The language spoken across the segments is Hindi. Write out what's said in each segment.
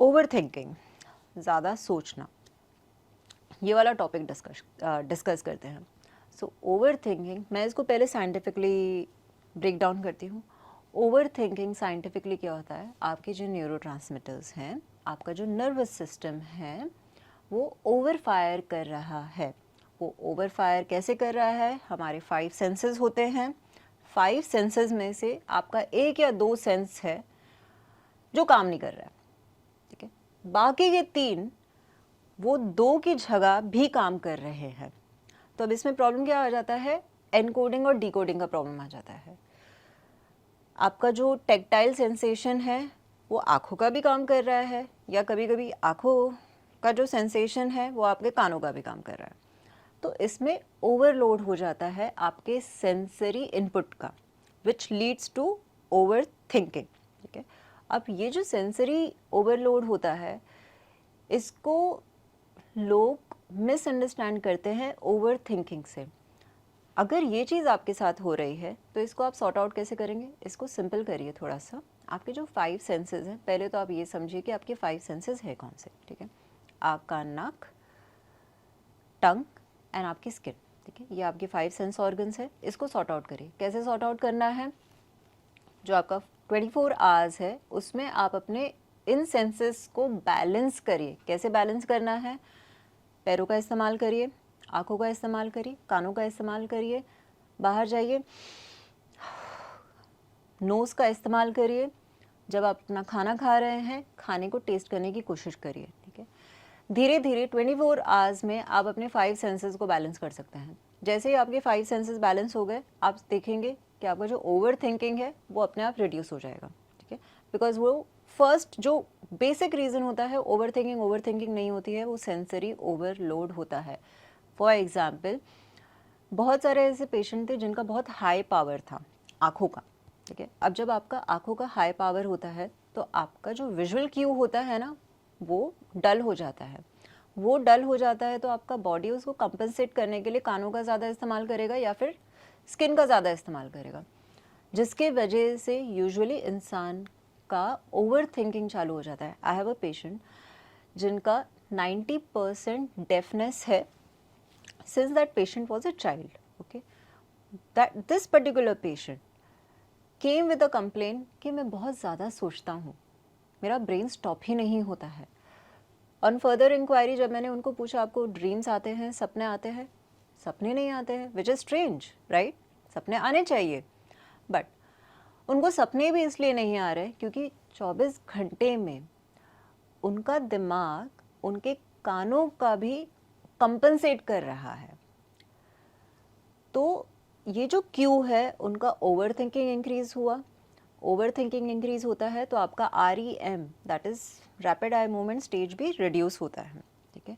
ओवर थिंकिंग, ज़्यादा सोचना, ये वाला टॉपिक डिस्कस करते हैं। सो ओवर थिंकिंग, मैं इसको पहले साइंटिफिकली ब्रेक डाउन करती हूँ। ओवर थिंकिंग साइंटिफिकली क्या होता है, आपके जो न्यूरोट्रांसमीटर्स हैं, आपका जो नर्वस सिस्टम है वो ओवर फायर कर रहा है। वो ओवर फायर कैसे कर रहा है, हमारे 5 सेंसेस होते हैं। 5 सेंसेस में से आपका 1 या 2 सेंस है जो काम नहीं कर रहा है, ठीक है। बाकी के 3 वो 2 की जगह भी काम कर रहे हैं। तो अब इसमें प्रॉब्लम क्या आ जाता है, एनकोडिंग और डिकोडिंग का प्रॉब्लम आ जाता है। आपका जो टेक्टाइल सेंसेशन है वो आँखों का भी काम कर रहा है, या कभी कभी आँखों का जो सेंसेशन है वो आपके कानों का भी काम कर रहा है। तो इसमें ओवरलोड हो जाता है आपके सेंसरी इनपुट का, which leads to overthinking, ठीक है। अब ये जो सेंसरी ओवरलोड होता है, इसको लोग मिसअंडरस्टैंड करते हैं ओवर थिंकिंग से। अगर ये चीज़ आपके साथ हो रही है तो इसको आप सॉर्ट आउट कैसे करेंगे, इसको सिंपल करिए थोड़ा सा। आपके जो 5 सेंसेस हैं, पहले तो आप ये समझिए कि आपके 5 सेंसेस है कौन से, ठीक है। आपका नाक, टंग एंड आपकी स्किन, ठीक है। ये आपके 5 सेंस ऑर्गन्स है। इसको सॉर्ट आउट करिए। कैसे सॉर्ट आउट करना है, जो आपका 24 आवर्स है उसमें आप अपने इन सेंसेस को बैलेंस करिए। कैसे बैलेंस करना है, पैरों का इस्तेमाल करिए, आँखों का इस्तेमाल करिए, कानों का इस्तेमाल करिए, बाहर जाइए, नोज़ का इस्तेमाल करिए। जब आप अपना खाना खा रहे हैं, खाने को टेस्ट करने की कोशिश करिए, ठीक है। धीरे धीरे 24 आवर्स में आप अपने 5 सेंसेस को बैलेंस कर सकते हैं। जैसे ही आपके 5 सेंसेस बैलेंस हो गए, आप देखेंगे कि आपका जो ओवर थिंकिंग है वो अपने आप रिड्यूस हो जाएगा, ठीक है। बिकॉज वो फर्स्ट जो बेसिक रीज़न होता है ओवर थिंकिंग नहीं होती है, वो सेंसरी ओवरलोड होता है। फॉर एग्जाम्पल, बहुत सारे ऐसे पेशेंट थे जिनका बहुत हाई पावर था आँखों का, ठीक है। अब जब आपका आँखों का हाई पावर होता है तो आपका जो विजुअल क्यू होता है ना, वो डल हो जाता है। वो डल हो जाता है तो आपका बॉडी उसको कंपनसेट करने के लिए कानों का ज़्यादा इस्तेमाल करेगा या फिर स्किन का ज़्यादा इस्तेमाल करेगा, जिसके वजह से यूजुअली इंसान का ओवर थिंकिंग चालू हो जाता है। आई हैव अ पेशेंट जिनका 90% डेफनेस है since that patient was a child, okay. That this particular patient came with a complaint कि मैं बहुत ज़्यादा सोचता हूँ, मेरा ब्रेन स्टॉप ही नहीं होता है। ऑन फर्दर इंक्वायरी जब मैंने उनको पूछा आपको ड्रीम्स आते हैं, सपने आते हैं, सपने नहीं आते हैं, विच इज़ स्ट्रेंज, राइट। सपने आने चाहिए, बट उनको सपने भी इसलिए नहीं आ रहे क्योंकि 24 घंटे में उनका दिमाग उनके कानों का भी कंपनसेट कर रहा है। तो ये जो क्यू है उनका ओवर थिंकिंग इंक्रीज हुआ। ओवर थिंकिंग इंक्रीज होता है तो आपका REM, that is rapid eye movement stage, भी रिड्यूस होता है, ठीक है।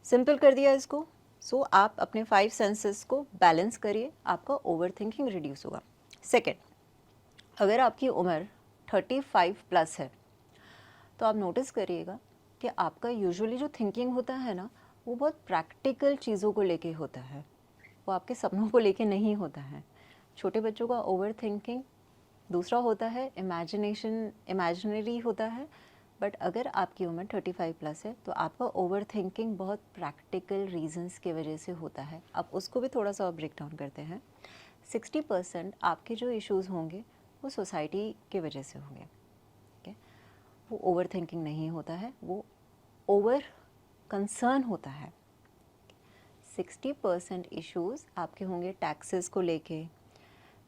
सिंपल कर दिया इसको। सो आप अपने 5 सेंसेस को बैलेंस करिए, आपका ओवर थिंकिंग रिड्यूस होगा। सेकेंड, अगर आपकी उम्र 35 प्लस है तो आप नोटिस करिएगा कि आपका यूजुअली जो थिंकिंग होता है ना, वो बहुत प्रैक्टिकल चीज़ों को लेके होता है, वो आपके सपनों को लेके नहीं होता है। छोटे बच्चों का ओवर थिंकिंग दूसरा होता है, इमेजिनेशन इमेजिनरी होता है। बट अगर आपकी उम्र 35 प्लस है तो आपका ओवर थिंकिंग बहुत प्रैक्टिकल रीजंस की वजह से होता है। अब उसको भी थोड़ा सा ब्रेक डाउन करते हैं। 60% आपके जो इश्यूज़ होंगे वो सोसाइटी की वजह से होंगे, ठीक है। वो ओवर थिंकिंग नहीं होता है, वो ओवर कंसर्न होता है। 60% इश्यूज़ आपके होंगे टैक्सेस को लेके,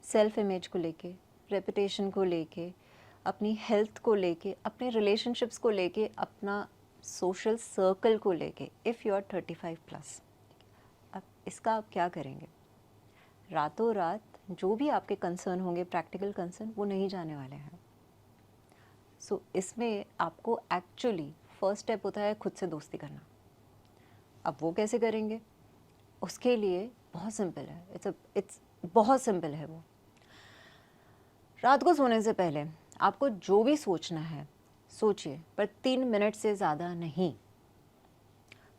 सेल्फ इमेज को लेके, रेपुटेशन को लेके, अपनी हेल्थ को लेके, अपने रिलेशनशिप्स को लेके, अपना सोशल सर्कल को लेके, इफ़ यू आर 35 प्लस। अब इसका आप क्या करेंगे, रातों रात जो भी आपके कंसर्न होंगे, प्रैक्टिकल कंसर्न, वो नहीं जाने वाले हैं। सो इसमें आपको एक्चुअली फर्स्ट स्टेप होता है खुद से दोस्ती करना। अब वो कैसे करेंगे, उसके लिए बहुत सिंपल है, इट्स बहुत सिंपल है। वो रात को सोने से पहले आपको जो भी सोचना है सोचिए, पर 3 मिनट से ज़्यादा नहीं।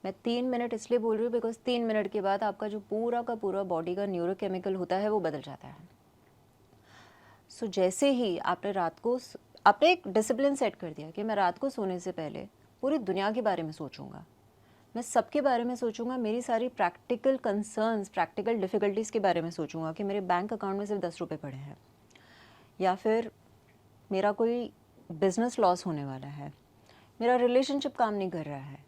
मैं 3 मिनट इसलिए बोल रही हूँ बिकॉज 3 मिनट के बाद आपका जो पूरा का पूरा बॉडी का न्यूरोकेमिकल होता है वो बदल जाता है। सो जैसे ही आपने रात को आपने एक डिसिप्लिन सेट कर दिया कि मैं रात को सोने से पहले पूरी दुनिया के बारे में सोचूंगा, मैं सबके बारे में सोचूंगा, मेरी सारी प्रैक्टिकल कंसर्न्स, प्रैक्टिकल डिफ़िकल्टीज़ के बारे में सोचूंगा कि मेरे बैंक अकाउंट में सिर्फ 10 रुपये पड़े हैं, या फिर मेरा कोई बिजनेस लॉस होने वाला है, मेरा रिलेशनशिप काम नहीं कर रहा है,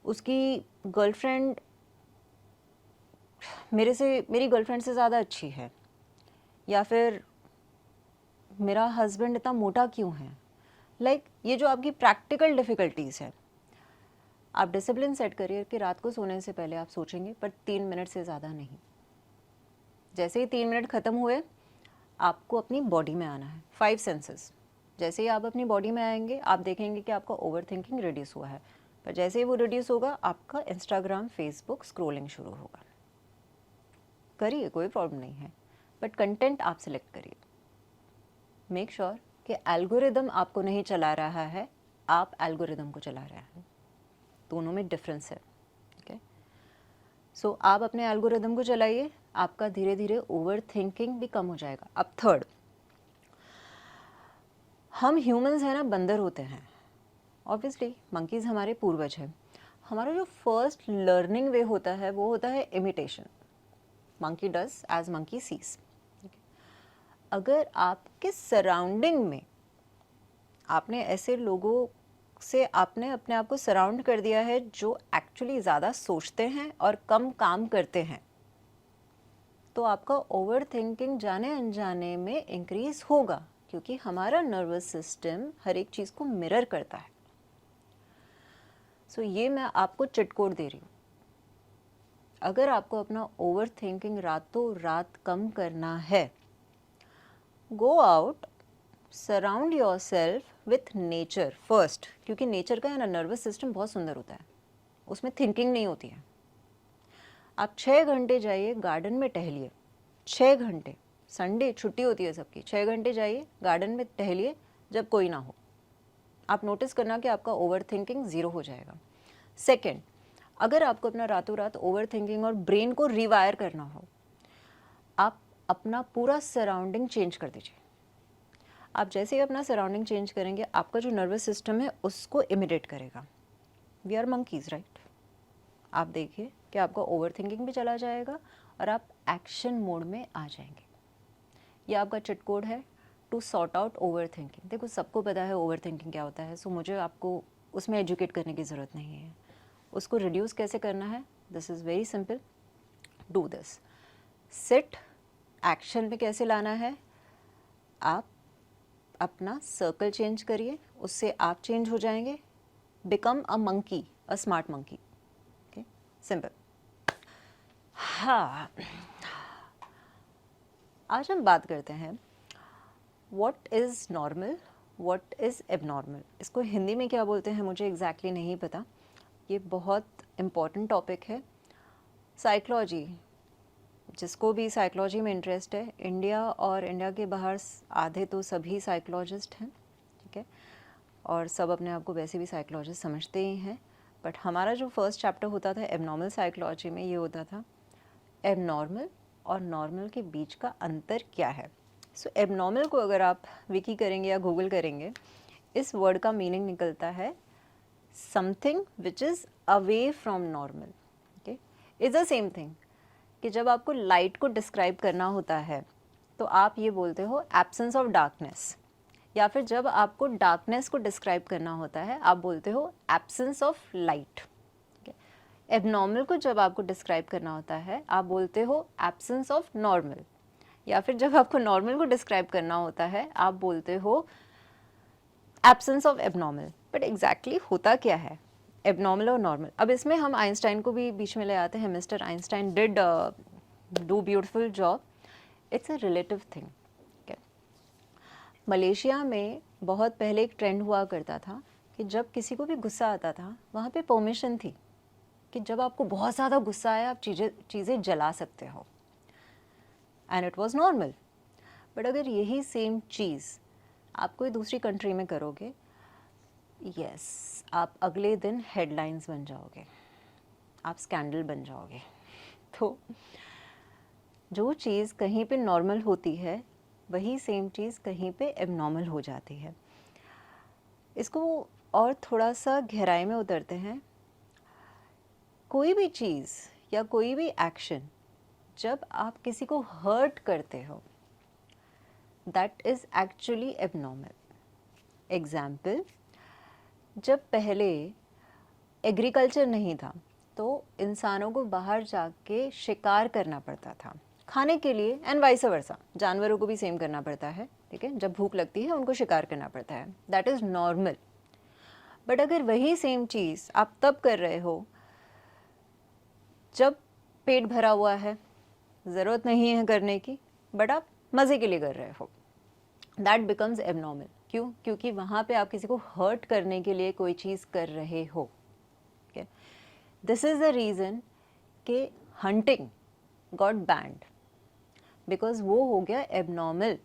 उसकी गर्लफ्रेंड मेरी गर्लफ्रेंड से ज़्यादा अच्छी है, या फिर मेरा हस्बैंड इतना मोटा क्यों है। ये जो आपकी प्रैक्टिकल डिफ़िकल्टीज़ है, आप डिसिप्लिन सेट करिए कि रात को सोने से पहले आप सोचेंगे, पर 3 मिनट से ज़्यादा नहीं। जैसे ही 3 मिनट ख़त्म हुए, आपको अपनी बॉडी में आना है। 5 सेंसेस, जैसे ही आप अपनी बॉडी में आएंगे, आप देखेंगे कि आपका ओवर थिंकिंग रिड्यूस हुआ है। पर जैसे ही वो रिड्यूस होगा, आपका इंस्टाग्राम, फेसबुक स्क्रोलिंग शुरू होगा। करिए, कोई प्रॉब्लम नहीं है, बट कंटेंट आप सिलेक्ट करिए। मेक श्योर कि एल्गोरिदम आपको नहीं चला रहा है, आप एल्गोरिदम को चला रहे हैं। दोनों में डिफरेंस है। ओके, सो आप अपने एल्गोरिदम को चलाइए, आपका धीरे धीरे ओवर थिंकिंग भी कम हो जाएगा। अब थर्ड, हम ह्यूमंस हैं ना, बंदर होते हैं। ऑब्वियसली मंकीज़ हमारे पूर्वज हैं। हमारा जो फर्स्ट लर्निंग वे होता है वो होता है imitation. Monkey does as monkey sees. अगर आपके सराउंडिंग में आपने ऐसे लोगों से आपने अपने आप को सराउंड कर दिया है जो एक्चुअली ज़्यादा सोचते हैं और कम काम करते हैं, तो आपका ओवर थिंकिंग जाने अनजाने में इंक्रीज होगा, क्योंकि हमारा नर्वस सिस्टम हर एक चीज़ को मिरर करता है। सो ये मैं आपको चिटकोट दे रही हूँ। अगर आपको अपना ओवर थिंकिंग रातों रात कम करना है, go out, surround your self with nature first, क्योंकि नेचर का है ना नर्वस सिस्टम बहुत सुंदर होता है, उसमें थिंकिंग नहीं होती है। आप 6 घंटे जाइए गार्डन में टहलिए, 6 घंटे, संडे छुट्टी होती है सबकी, 6 घंटे जाइए गार्डन में टहलिए जब कोई ना हो। आप नोटिस करना कि आपका ओवर थिंकिंग ज़ीरो हो जाएगा। सेकेंड, अगर आपको अपना रातों रात ओवर थिंकिंग और ब्रेन को रिवायर करना हो, आप अपना पूरा सराउंडिंग चेंज कर दीजिए। आप जैसे ही अपना सराउंडिंग चेंज करेंगे, आपका जो नर्वस सिस्टम है उसको इमिटेट करेगा। We are monkeys, right? आप देखिए कि आपका ओवर थिंकिंग भी चला जाएगा और आप एक्शन मोड में आ जाएंगे। ये आपका चिट कोड है to sort out overthinking. देखो, सबको पता है ओवर थिंकिंग क्या होता है, सो मुझे आपको उसमें एजुकेट करने की ज़रूरत नहीं है। उसको रिड्यूस कैसे करना है, this is very simple. Do this, sit, action में कैसे लाना है, आप अपना सर्कल चेंज करिए, उससे आप चेंज हो जाएंगे। Become a monkey, a smart monkey. Okay, simple. हाँ, आज हम बात करते हैं what is normal, what is abnormal. इसको हिंदी में क्या बोलते हैं मुझे एग्जैक्टली नहीं पता। ये बहुत इम्पॉर्टेंट टॉपिक है। साइकोलॉजी, जिसको भी साइकोलॉजी में इंटरेस्ट है, इंडिया और इंडिया के बाहर आधे तो सभी साइकोलॉजिस्ट हैं, ठीक है, और सब अपने आप को वैसे भी साइकोलॉजिस्ट समझते ही हैं। बट हमारा जो फर्स्ट चैप्टर होता था एबनॉर्मल साइकोलॉजी में, ये होता था एबनॉर्मल और नॉर्मल के बीच का अंतर क्या है। सो एबनॉर्मल को अगर आप विकी करेंगे या गूगल करेंगे, इस वर्ड का मीनिंग निकलता है something which is away from normal. Okay, is the same thing कि जब आपको लाइट को डिस्क्राइब करना होता है तो आप ये बोलते हो एब्सेंस ऑफ डार्कनेस, या फिर जब आपको डार्कनेस को डिस्क्राइब करना होता है आप बोलते हो एब्सेंस ऑफ लाइट। एबनॉर्मल को जब आपको डिस्क्राइब करना होता है आप बोलते हो एब्सेंस ऑफ नॉर्मल, या फिर जब आपको नॉर्मल को डिस्क्राइब करना होता है आप बोलते हो absence of abnormal. But exactly होता क्या है एबनॉर्मल और नॉर्मल? अब इसमें हम आइंस्टाइन को भी बीच में ले आते हैं। Mister Einstein did do beautiful job. It's a relative thing. Malaysia में बहुत पहले एक ट्रेंड हुआ करता था कि जब किसी को भी गुस्सा आता था, वहाँ पे परमिशन थी कि जब आपको बहुत ज़्यादा गुस्सा आया आप चीज़ें जला सकते हो, and it was normal. But अगर यही सेम चीज़ आप कोई दूसरी कंट्री में करोगे, यस, आप अगले दिन हेडलाइंस बन जाओगे, आप स्कैंडल बन जाओगे। तो जो चीज़ कहीं पे नॉर्मल होती है वही सेम चीज़ कहीं पे एबनॉर्मल हो जाती है। इसको और थोड़ा सा गहराई में उतरते हैं। कोई भी चीज़ या कोई भी एक्शन जब आप किसी को हर्ट करते हो, that is actually abnormal. Example, जब पहले एग्रीकल्चर नहीं था तो इंसानों को बाहर जाके शिकार करना पड़ता था खाने के लिए, एंड वाइस वर्सा जानवरों को भी सेम करना पड़ता है, ठीक है। जब भूख लगती है उनको शिकार करना पड़ता है, दैट इज़ नॉर्मल। बट अगर वही सेम चीज़ आप तब कर रहे हो जब पेट भरा हुआ है, ज़रूरत नहीं है करने की, बट आप मज़े के लिए कर रहे हो, दैट बिकम्स एबनॉर्मल। क्यों? क्योंकि वहाँ पे आप किसी को हर्ट करने के लिए कोई चीज़ कर रहे हो। दिस इज़ द रीज़न कि हंटिंग गॉट बैंड, बिकॉज वो हो गया एबनॉर्मल।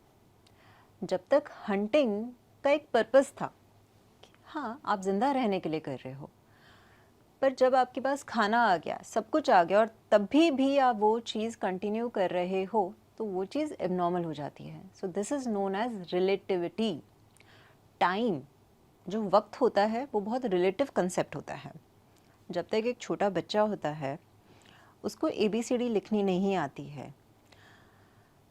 जब तक हंटिंग का एक पर्पस था, हाँ आप जिंदा रहने के लिए कर रहे हो, पर जब आपके पास खाना आ गया, सब कुछ आ गया, और तब भी आप वो चीज़ कंटिन्यू कर रहे हो, तो वो चीज़ एबनॉर्मल हो जाती है। So this is known as relativity. Time, जो वक्त होता है, वो बहुत रिलेटिव कंसेप्ट होता है। जब तक एक छोटा बच्चा होता है, उसको ABCD लिखनी नहीं आती है,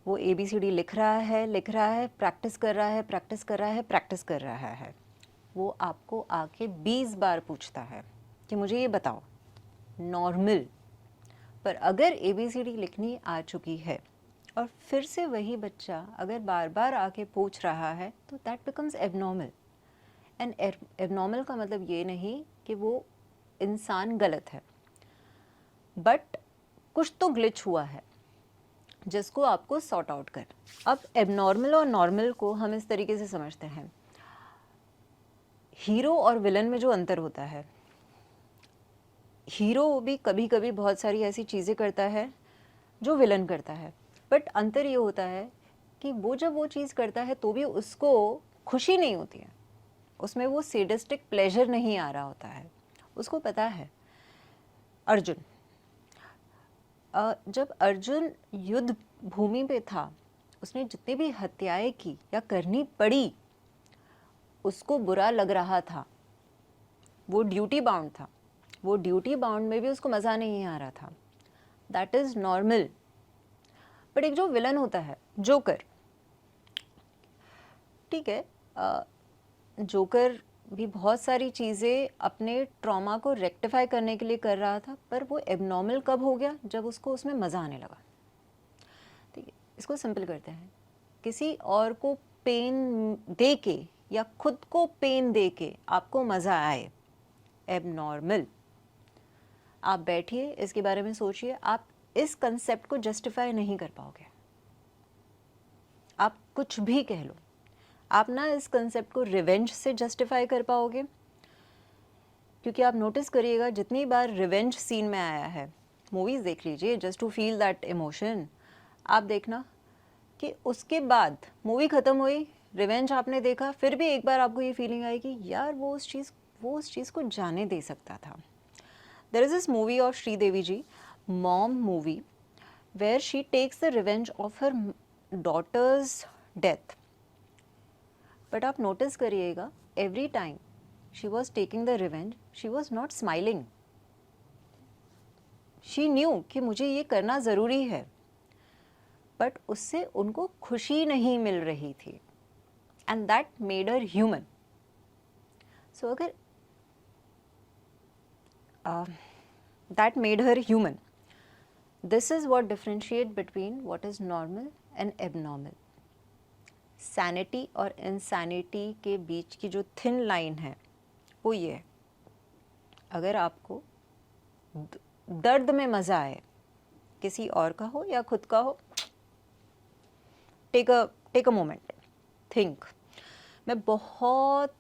वो ABCD लिख रहा है, प्रैक्टिस कर रहा है, प्रैक्टिस कर रहा है। वो आपको आके 20 बार पूछता है कि मुझे ये बताओ, नॉर्मल। पर अगर ABCD लिखनी आ चुकी है और फिर से वही बच्चा अगर बार बार आके पूछ रहा है, तो that becomes abnormal. And abnormal का मतलब ये नहीं कि वो इंसान गलत है, बट कुछ तो ग्लिच हुआ है जिसको आपको सॉर्ट आउट कर। अब एबनॉर्मल और नॉर्मल को हम इस तरीके से समझते हैं, हीरो और विलन में जो अंतर होता है, हीरो भी कभी कभी बहुत सारी ऐसी चीज़ें करता है जो विलन करता है, बट अंतर ये होता है कि वो जब वो चीज़ करता है तो भी उसको खुशी नहीं होती है, उसमें वो सैडिस्टिक प्लेजर नहीं आ रहा होता है। उसको पता है, अर्जुन, जब अर्जुन युद्ध भूमि पे था, उसने जितनी भी हत्याएं की या करनी पड़ी, उसको बुरा लग रहा था, वो ड्यूटी बाउंड था, वो ड्यूटी बाउंड में भी उसको मज़ा नहीं आ रहा था, दैट इज़ नॉर्मल। बट एक जो विलन होता है, जोकर, ठीक है, जोकर भी बहुत सारी चीज़ें अपने ट्रॉमा को रेक्टिफाई करने के लिए कर रहा था, पर वो एबनॉर्मल कब हो गया? जब उसको उसमें मज़ा आने लगा। ठीक है, इसको सिंपल करते हैं, किसी और को पेन दे के या खुद को पेन दे के आपको मज़ा आए, एबनॉर्मल। आप बैठिए, इसके बारे में सोचिए, आप इस कंसेप्ट को जस्टिफाई नहीं कर पाओगे। आप कुछ भी कह लो, आप ना इस कंसेप्ट को रिवेंज से जस्टिफाई कर पाओगे, क्योंकि आप नोटिस करिएगा जितनी बार रिवेंज सीन में आया है, मूवीज़ देख लीजिए, just to feel that emotion, आप देखना कि उसके बाद मूवी ख़त्म हुई, रिवेंज आपने देखा, फिर भी एक बार आपको ये फीलिंग आई कि यार वो उस चीज़ को जाने दे सकता था। There is this movie of Sridevi ji, Mom movie, where she takes the revenge of her daughter's death. But आप नोटिस करिएगा, every time she was taking the revenge, she was not smiling. She knew कि मुझे ये करना ज़रूरी है, बट उससे उनको खुशी नहीं मिल रही थी, and that made her human. So अगर that made her human, this is what differentiate between what is normal and abnormal. Sanity और इंसैनिटी के बीच की जो थिन लाइन है वो ये है, अगर आपको दर्द में मज़ा आए, किसी और का हो या खुद का हो, टेक अ मोमेंट, थिंक। मैं बहुत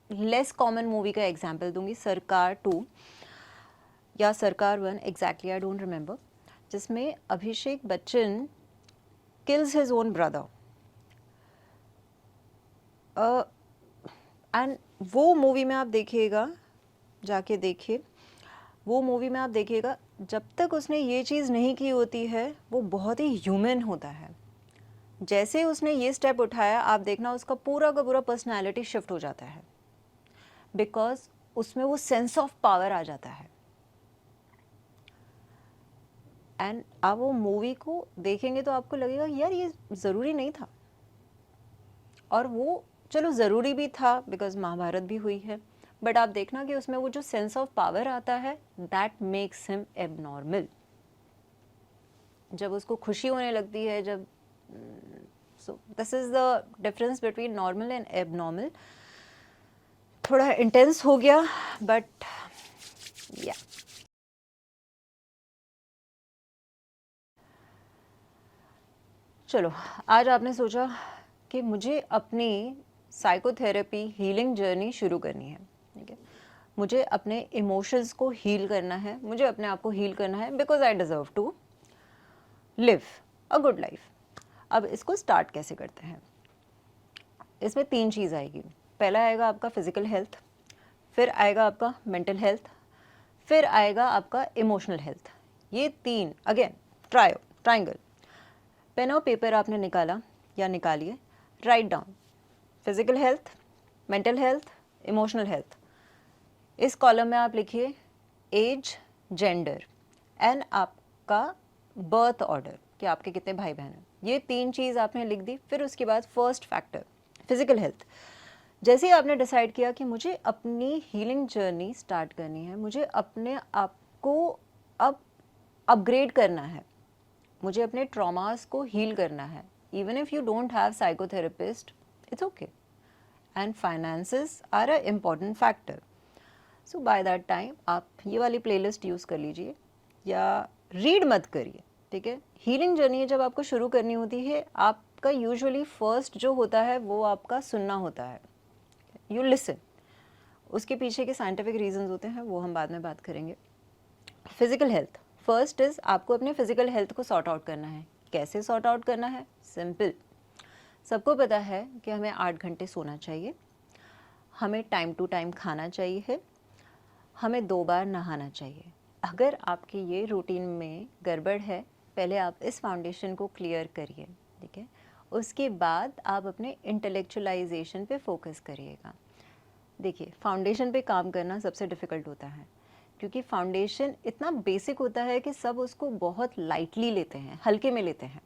लेस कॉमन मूवी का एग्जांपल दूंगी, सरकार 2 या सरकार 1, एग्जैक्टली आई डोंट रिमेंबर, जिसमें Abhishek Bachchan kills his own brother, and वो मूवी में आप देखिएगा, जाके देखिए, वो मूवी में आप देखिएगा, जब तक उसने ये चीज़ नहीं की होती है वो बहुत ही ह्यूमन होता है। जैसे उसने ये स्टेप उठाया, आप देखना उसका पूरा का पूरा पर्सनैलिटी शिफ्ट हो जाता है, बिकॉज उसमें वो सेंस ऑफ पावर आ जाता है। एंड आप वो मूवी को देखेंगे तो आपको लगेगा यार ये ज़रूरी नहीं था, और वो चलो ज़रूरी भी था बिकॉज महाभारत भी हुई है, बट आप देखना कि उसमें वो जो सेंस ऑफ पावर आता है दैट मेक्स हिम एबनॉर्मल। जब उसको खुशी होने लगती है, जब सो this is the difference between normal and abnormal. थोड़ा इंटेंस हो गया बट या चलो, आज आपने सोचा कि मुझे अपनी साइकोथेरेपी हीलिंग जर्नी शुरू करनी है, ठीक है, मुझे अपने इमोशंस को हील करना है, मुझे अपने आप को हील करना है, because I deserve to live a good life. अब इसको स्टार्ट कैसे करते हैं? इसमें 3 चीज़ आएगी। पहला आएगा आपका फिजिकल हेल्थ, फिर आएगा आपका मेंटल हेल्थ, फिर आएगा आपका इमोशनल हेल्थ। ये 3 अगेन ट्रायंगल। पेन और पेपर आपने निकाला या निकालिए, write down physical health, mental health, emotional health. इस कॉलम में आप लिखिए एज, जेंडर एंड आपका बर्थ ऑर्डर, कि आपके कितने भाई बहन हैं। ये 3 चीज़ आपने लिख दी। फिर उसके बाद फर्स्ट फैक्टर फिजिकल हेल्थ। जैसे ही आपने डिसाइड किया कि मुझे अपनी हीलिंग जर्नी स्टार्ट करनी है, मुझे अपने आप को अब अपग्रेड करना है, मुझे अपने ट्रॉमास को हील करना है, even if you don't have psychotherapist, it's okay, and finances are a important factor. So by that time आप ये वाली प्लेलिस्ट यूज़ कर लीजिए या रीड मत करिए, ठीक है। हीलिंग जर्नी जब आपको शुरू करनी होती है, आपका यूजुअली फर्स्ट जो होता है वो आपका सुनना होता है, यू लिसन। उसके पीछे के साइंटिफिक रीजंस होते हैं, वो हम बाद में बात करेंगे। फिजिकल हेल्थ फर्स्ट इज़, आपको अपने फिजिकल हेल्थ को सॉर्ट आउट करना है। कैसे सॉर्ट आउट करना है? सिंपल। सबको पता है कि हमें 8 घंटे सोना चाहिए, हमें टाइम टू टाइम खाना चाहिए, हमें 2 बार नहाना चाहिए। अगर आपकी ये रूटीन में गड़बड़ है, पहले आप इस फाउंडेशन को क्लियर करिए, ठीक है। उसके बाद आप अपने इंटेलेक्चुअलाइजेशन पे फोकस करिएगा। देखिए, फाउंडेशन पे काम करना सबसे डिफ़िकल्ट होता है, क्योंकि फाउंडेशन इतना बेसिक होता है कि सब उसको बहुत लाइटली लेते हैं, हल्के में लेते हैं,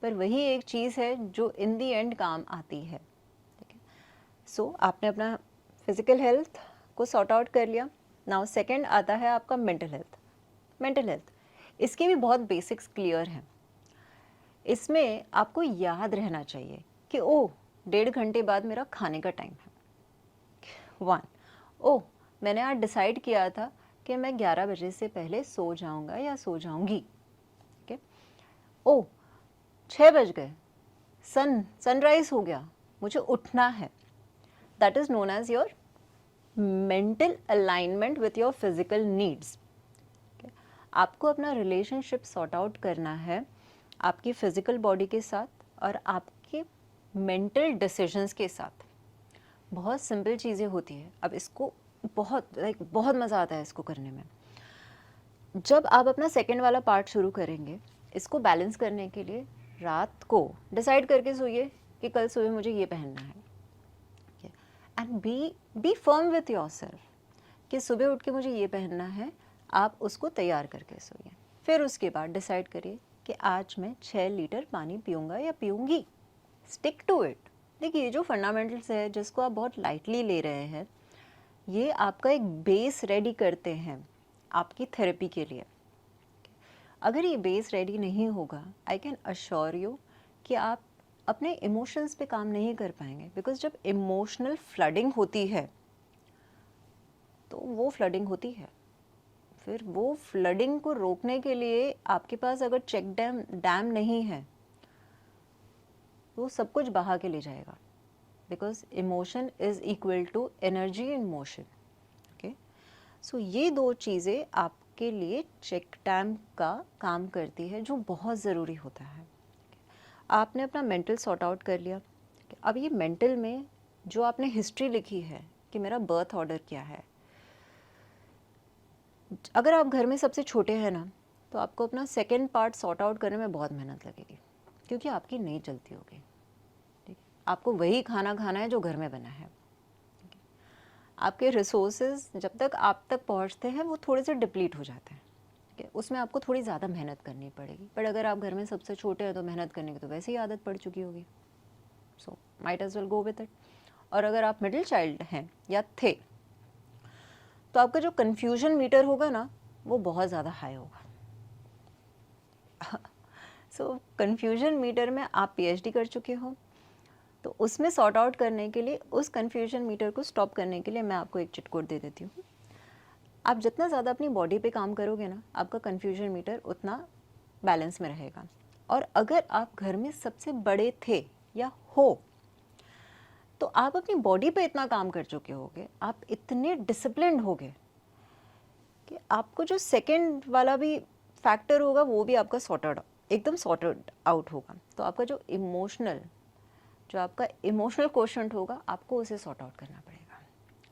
पर वही एक चीज़ है जो इन दी एंड काम आती है, ठीक है। सो आपने अपना फिजिकल हेल्थ को सॉर्ट आउट कर लिया। नाउ सेकंड आता है आपका मेंटल हेल्थ। मेंटल हेल्थ, इसके भी बहुत बेसिक्स क्लियर हैं। इसमें आपको याद रहना चाहिए कि ओह, 1.5 घंटे बाद मेरा खाने का टाइम है। 1, ओह, मैंने आज डिसाइड किया था कि मैं 11 बजे से पहले सो जाऊंगा या सो जाऊंगी, ठीक है। ओह, 6 बज गए, सनराइज हो गया, मुझे उठना है। That is known as your mental alignment with your physical needs. आपको अपना रिलेशनशिप सॉर्ट आउट करना है आपकी फिजिकल बॉडी के साथ और आपके मेंटल डिसीजंस के साथ। बहुत सिंपल चीज़ें होती है। अब इसको बहुत मज़ा आता है इसको करने में। जब आप अपना सेकंड वाला पार्ट शुरू करेंगे, इसको बैलेंस करने के लिए रात को डिसाइड करके सोइए कि कल सुबह मुझे ये पहनना है, and be firm with yourself कि सुबह उठ के मुझे ये पहनना है। आप उसको तैयार करके सोइए। फिर उसके बाद डिसाइड करिए कि आज मैं 6 लीटर पानी पीऊँगा या पीऊँगी। Stick to it. देखिए, ये जो फंडामेंटल्स है जिसको आप बहुत लाइटली ले रहे हैं, ये आपका एक बेस रेडी करते हैं आपकी थेरेपी के लिए। अगर ये बेस रेडी नहीं होगा, आई कैन अश्योर यू कि आप अपने इमोशंस पे काम नहीं कर पाएंगे, बिकॉज जब इमोशनल फ्लडिंग होती है तो वो फ्लडिंग होती है। फिर वो फ्लडिंग को रोकने के लिए आपके पास अगर चेक डैम नहीं है तो वो सब कुछ बहा के ले जाएगा, because emotion is equal to energy in motion. Okay, so ये 2 चीज़ें आपके लिए चेक डैम का काम करती है, जो बहुत ज़रूरी होता है। आपने अपना मेंटल सॉर्ट आउट कर लिया। अब ये मेंटल में जो आपने हिस्ट्री लिखी है कि मेरा बर्थ ऑर्डर क्या है, अगर आप घर में सबसे छोटे हैं ना, तो आपको अपना सेकंड पार्ट सॉर्ट आउट करने में बहुत मेहनत लगेगी, क्योंकि आपकी नहीं चलती होगी। ठीक है, आपको वही खाना खाना है जो घर में बना है। आपके रिसोर्सेज जब तक आप तक पहुंचते हैं वो थोड़े से डिप्लीट हो जाते हैं। ठीक है, उसमें आपको थोड़ी ज़्यादा मेहनत करनी पड़ेगी, बट अगर आप घर में सबसे छोटे हैं तो मेहनत करने की तो वैसे ही आदत पड़ चुकी होगी, so might as well go with it. और अगर आप मिडिल चाइल्ड हैं या थे, तो आपका जो कन्फ्यूजन मीटर होगा ना, वो बहुत ज़्यादा हाई होगा। सो कन्फ्यूजन मीटर में आप पीएचडी कर चुके हो, तो उसमें सॉर्ट आउट करने के लिए, उस कन्फ्यूजन मीटर को स्टॉप करने के लिए मैं आपको एक चिट कोड दे देती हूँ। आप जितना ज़्यादा अपनी बॉडी पे काम करोगे ना, आपका कन्फ्यूजन मीटर उतना बैलेंस में रहेगा। और अगर आप घर में सबसे बड़े थे या हो, तो आप अपनी बॉडी पे इतना काम कर चुके होगे, आप इतने डिसिप्लिन्ड होगे कि आपको जो सेकंड वाला भी फैक्टर होगा वो भी आपका एकदम सॉर्टेड आउट होगा। तो आपका जो आपका इमोशनल क्वोशंट होगा, आपको उसे सॉर्ट आउट करना पड़ेगा।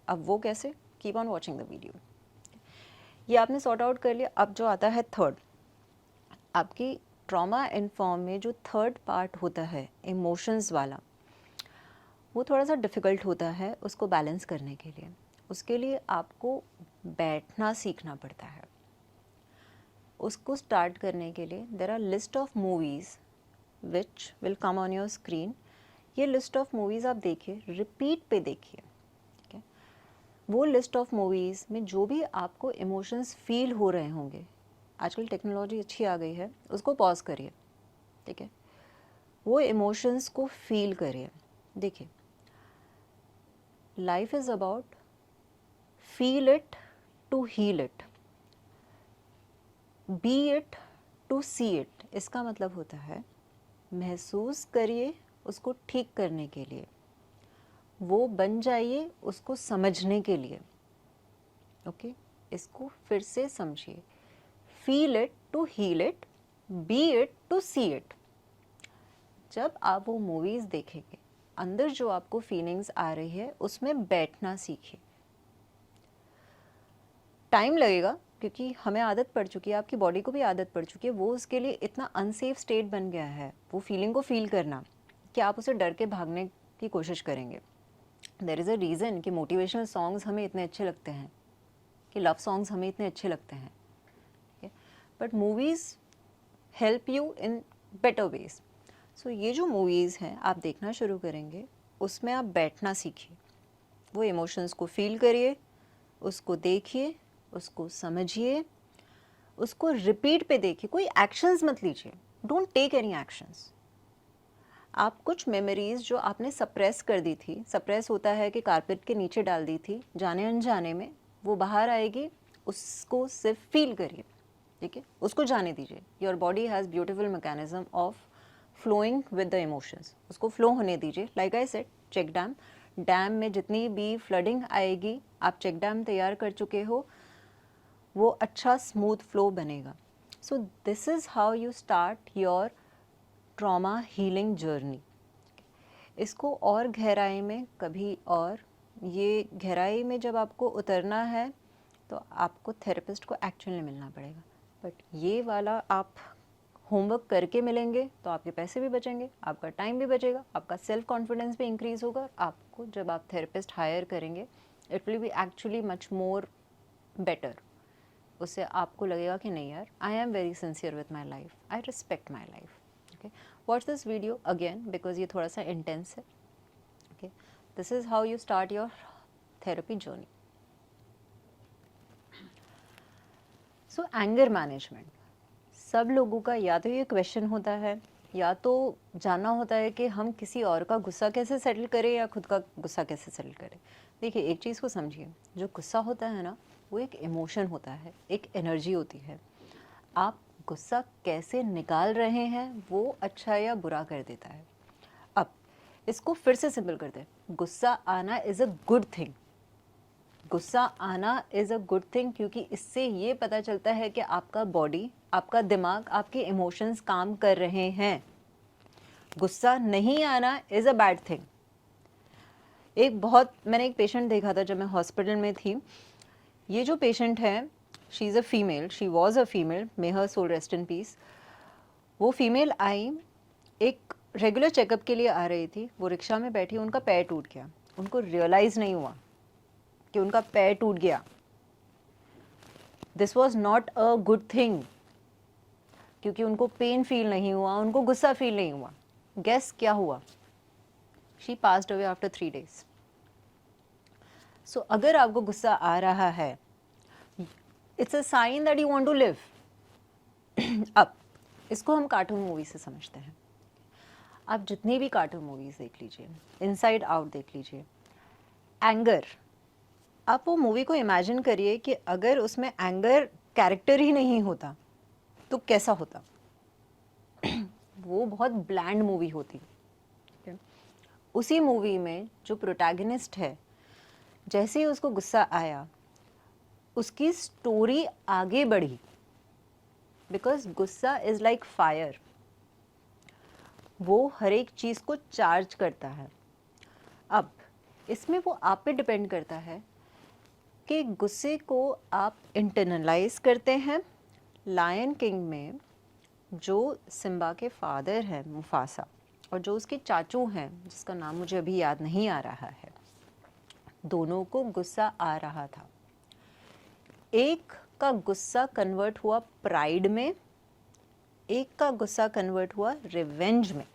अब वो कैसे? Keep on watching the video. ये आपने सॉर्ट आउट कर लिया। अब जो आता है थर्ड, आपकी ट्रॉमा इन्फॉर्म में जो थर्ड पार्ट होता है इमोशंस वाला, वो थोड़ा सा डिफ़िकल्ट होता है उसको बैलेंस करने के लिए। उसके लिए आपको बैठना सीखना पड़ता है। उसको स्टार्ट करने के लिए there are list of movies which will come on your screen. ये लिस्ट ऑफ मूवीज़ आप देखिए, रिपीट पे देखिए। ठीक है, वो लिस्ट ऑफ मूवीज़ में जो भी आपको इमोशंस फील हो रहे होंगे, आजकल टेक्नोलॉजी अच्छी आ गई है, उसको पॉज करिए। ठीक है, वो इमोशंस को फील करिए। देखिए, life is about feel it to heal it, be it to see it. इसका मतलब होता है महसूस करिए उसको ठीक करने के लिए, वो बन जाइए उसको समझने के लिए। ओके, इसको फिर से समझिए, feel it to heal it, be it to see it. जब आप वो मूवीज़ देखेंगे, अंदर जो आपको फीलिंग्स आ रही है उसमें बैठना सीखिए। टाइम लगेगा, क्योंकि हमें आदत पड़ चुकी है, आपकी बॉडी को भी आदत पड़ चुकी है, वो उसके लिए इतना अनसेफ स्टेट बन गया है वो फीलिंग को फील करना, कि आप उसे डर के भागने की कोशिश करेंगे। देयर इज़ अ रीज़न कि मोटिवेशनल सॉन्ग्स हमें इतने अच्छे लगते हैं, कि लव सॉन्ग्स हमें इतने अच्छे लगते हैं। But movies help you in better ways. So ये जो मूवीज़ हैं आप देखना शुरू करेंगे, उसमें आप बैठना सीखिए, वो इमोशंस को फील करिए, उसको देखिए, उसको समझिए, उसको रिपीट पे देखिए। कोई एक्शंस मत लीजिए, डोंट टेक एनी एक्शंस। आप कुछ मेमोरीज जो आपने सप्रेस कर दी थी, सप्रेस होता है कि कारपेट के नीचे डाल दी थी, जाने अनजाने में वो बाहर आएगी, उसको सिर्फ फील करिए। ठीक है, उसको जाने दीजिए। Your body has beautiful mechanism of flowing with the emotions, उसको फ्लो होने दीजिए। Like I said, check dam में जितनी भी फ्लडिंग आएगी, आप चेक डैम तैयार कर चुके हो, वो अच्छा स्मूथ फ्लो बनेगा। सो this is how you start your trauma healing journey. इसको और गहराई में कभी और, ये गहराई में जब आपको उतरना है तो आपको थेरेपिस्ट को एक्चुअली मिलना पड़ेगा। बट ये वाला आप होमवर्क करके मिलेंगे तो आपके पैसे भी बचेंगे, आपका टाइम भी बचेगा, आपका सेल्फ कॉन्फिडेंस भी इंक्रीज होगा। और आपको जब आप थेरेपिस्ट हायर करेंगे, it will be actually much more better. उससे आपको लगेगा कि नहीं यार, I am very sincere with my life, I respect my life. Okay, watch this video again because ये थोड़ा सा इंटेंस है। Okay, this is how you start your therapy journey. So anger management, सब लोगों का या तो ये क्वेश्चन होता है, या तो जानना होता है कि हम किसी और का गुस्सा कैसे सेटल करें या खुद का गुस्सा कैसे सेटल करें। देखिए, एक चीज़ को समझिए, जो गुस्सा होता है ना, वो एक इमोशन होता है, एक एनर्जी होती है। आप गुस्सा कैसे निकाल रहे हैं वो अच्छा या बुरा कर देता है। अब इसको फिर से सिंपल करते हैं, गुस्सा आना इज़ अ गुड थिंग। गुस्सा आना इज़ अ गुड थिंग, क्योंकि इससे ये पता चलता है कि आपका बॉडी, आपका दिमाग, आपके इमोशंस काम कर रहे हैं। गुस्सा नहीं आना इज़ अ बैड थिंग। मैंने एक पेशेंट देखा था जब मैं हॉस्पिटल में थी। ये जो पेशेंट है, she is a female, she was a female, may her soul rest in peace. वो फीमेल आई, एक रेगुलर चेकअप के लिए आ रही थी, वो रिक्शा में बैठी, उनका पैर टूट गया, उनको रियलाइज़ नहीं हुआ कि उनका पैर टूट गया। This was not a good thing, क्योंकि उनको पेन फील नहीं हुआ, उनको गुस्सा फील नहीं हुआ। गेस क्या हुआ? She passed away after 3 days। सो अगर आपको गुस्सा आ रहा है, it's a sign that you want to live. अब इसको हम कार्टून मूवी से समझते हैं। आप जितनी भी कार्टून मूवीज़ देख लीजिए, इनसाइड आउट देख लीजिए, एंगर, आप वो मूवी को इमेजिन करिए कि अगर उसमें एंगर कैरेक्टर ही नहीं होता तो कैसा होता। वो बहुत ब्लैंड मूवी होती। ठीक है? उसी मूवी में जो प्रोटैगनिस्ट है, जैसे ही उसको गुस्सा आया, उसकी स्टोरी आगे बढ़ी, बिकॉज गुस्सा इज़ लाइक फायर, वो हर एक चीज़ को चार्ज करता है। अब इसमें वो आप पे डिपेंड करता है कि गुस्से को आप इंटरनलाइज करते हैं। लायन किंग में जो सिम्बा के फादर हैं मुफासा, और जो उसके चाचू हैं जिसका नाम मुझे अभी याद नहीं आ रहा है, दोनों को गुस्सा आ रहा था। एक का गुस्सा कन्वर्ट हुआ प्राइड में, एक का गुस्सा कन्वर्ट हुआ रिवेंज में।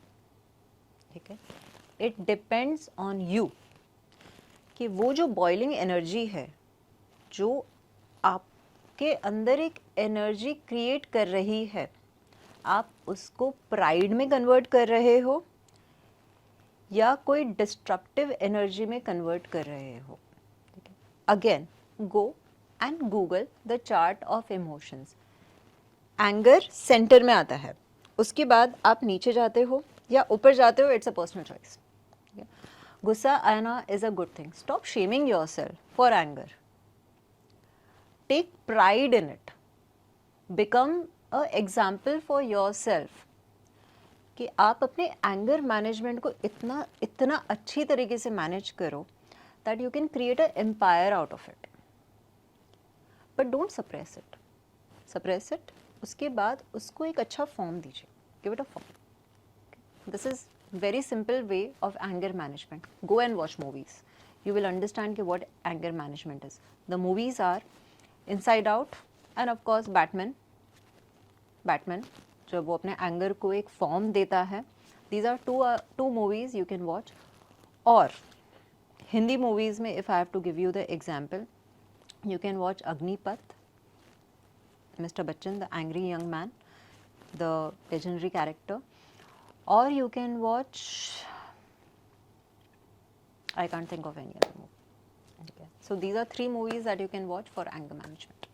ठीक है, इट डिपेंड्स ऑन यू कि वो जो बॉइलिंग एनर्जी है, जो आपके अंदर एक एनर्जी क्रिएट कर रही है, आप उसको प्राइड में कन्वर्ट कर रहे हो या कोई डिस्ट्रक्टिव एनर्जी में कन्वर्ट कर रहे हो। ठीक है, again go and Google the chart of emotions. Anger centre में आता है, उसके बाद आप नीचे जाते हो या ऊपर जाते हो, इट्स अ पर्सनल चॉइस। गुस्सा आना is a good thing. Stop shaming yourself for anger, take pride in it, become a example for yourself कि आप अपने एंगर मैनेजमेंट को इतना इतना अच्छी तरीके से मैनेज करो that you can create a empire out of it. But don't suppress it, suppress it, उसके बाद उसको एक अच्छा फॉर्म दीजिए, give it a form. This is very simple way of anger management. Go and watch movies, you will understand कि what anger management is. The movies are Inside Out and of course Batman, जब वो अपने एंगर को एक फॉर्म देता है। These are two movies you can watch. और हिंदी मूवीज़ में if I have to give you the example, you can watch Agneepath, Mr. Bachchan, the angry young man, the legendary character. Or you can watch, I can't think of any other movie. Okay. So these are 3 movies that you can watch for anger management.